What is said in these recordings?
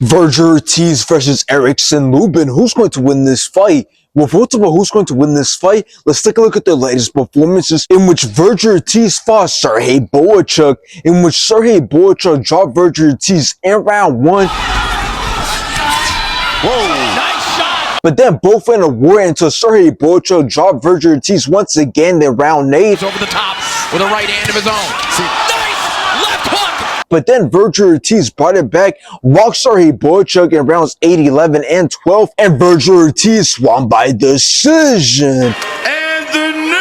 Vergil Ortiz versus Erickson Lubin. Who's going to win this fight? Well, first of all, who's going to win this fight? Let's take a look at their latest performances, in which Vergil Ortiz fought Sergey Boychuk, in which Sergey Boychuk dropped Vergil Ortiz in round 1. Whoa, nice shot! But then both went a war until Sergey Boychuk dropped Vergil Ortiz once again in round 8. Over the top with a right hand of his own. Nice left hook! But then Vergil Ortiz brought it back, walked Sergey Boychuk in rounds 8, 11, and 12, and Vergil Ortiz won by decision. And the new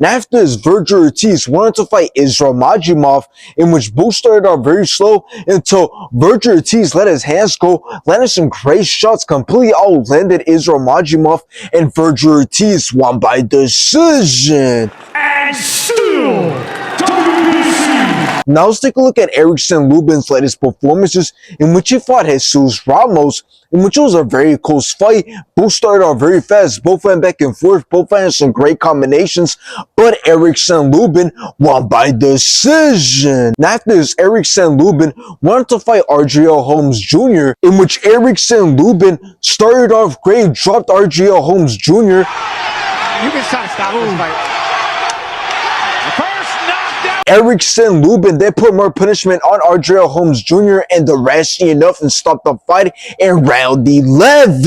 Now after this, Vergil Ortiz wanted to fight Israel Majimov, in which both started off very slow until Vergil Ortiz let his hands go, landed some great shots, completely outlanded Israel Majimov, and Vergil Ortiz won by decision. And still, Now let's take a look at Erickson Lubin's latest performances, in which he fought Jesus Ramos, in which it was a very close fight. Both started off very fast, both went back and forth, both had some great combinations, but Erickson Lubin won by decision. Now after this, Erickson Lubin wanted to fight RJL Holmes Jr., in which Erickson Lubin started off great, dropped RJL Holmes Jr. you can try to stop this fight. First knockdown. Erickson Lubin then put more punishment on RJL Holmes Jr. and the rationally enough and stopped the fight in round 11.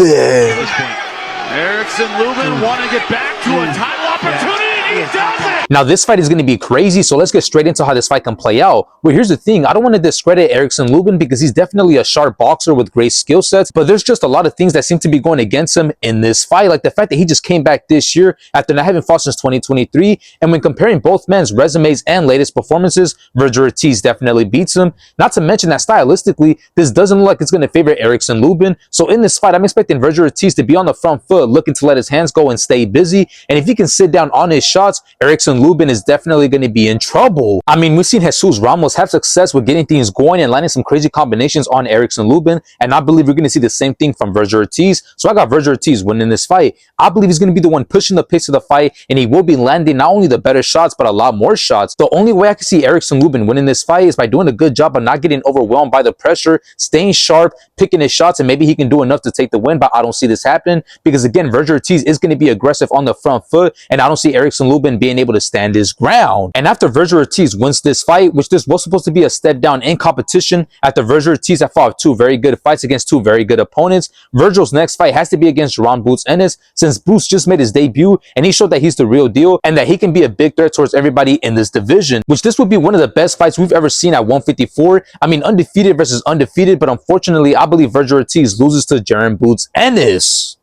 Erickson Lubin want to get back to a title opportunity, and he does it! Now, this fight is going to be crazy, so let's get straight into how this fight can play out. Well, here's the thing. I don't want to discredit Erickson Lubin because he's definitely a sharp boxer with great skill sets, but there's just a lot of things that seem to be going against him in this fight, like the fact that he just came back this year after not having fought since 2023, and when comparing both men's resumes and latest performances, Vergil Ortiz definitely beats him. Not to mention that stylistically, this doesn't look like it's going to favor Erickson Lubin, so in this fight, I'm expecting Vergil Ortiz to be on the front foot, looking to let his hands go and stay busy, and if he can sit down on his shots, Erickson Lubin is definitely going to be in trouble. I mean, we've seen Jesus Ramos have success with getting things going and landing some crazy combinations on Erickson Lubin, and I believe we're going to see the same thing from Vergil Ortiz. So I got Vergil Ortiz winning this fight. I believe he's going to be the one pushing the pace of the fight, and he will be landing not only the better shots, but a lot more shots. The only way I can see Erickson Lubin winning this fight is by doing a good job of not getting overwhelmed by the pressure, staying sharp, picking his shots, and maybe he can do enough to take the win, but I don't see this happening because, again, Vergil Ortiz is going to be aggressive on the front foot, and I don't see Erickson Lubin being able to stand his ground. And after Vergil Ortiz wins this fight, which this was supposed to be a step down in competition, after Vergil Ortiz had fought 2 very good fights against 2 very good opponents, Vergil's next fight has to be against Ron Boots Ennis, since Boots just made his debut and he showed that he's the real deal and that he can be a big threat towards everybody in this division, which this would be one of the best fights we've ever seen at 154. I mean, undefeated versus undefeated, but unfortunately, I believe Vergil Ortiz loses to Jaron Boots Ennis.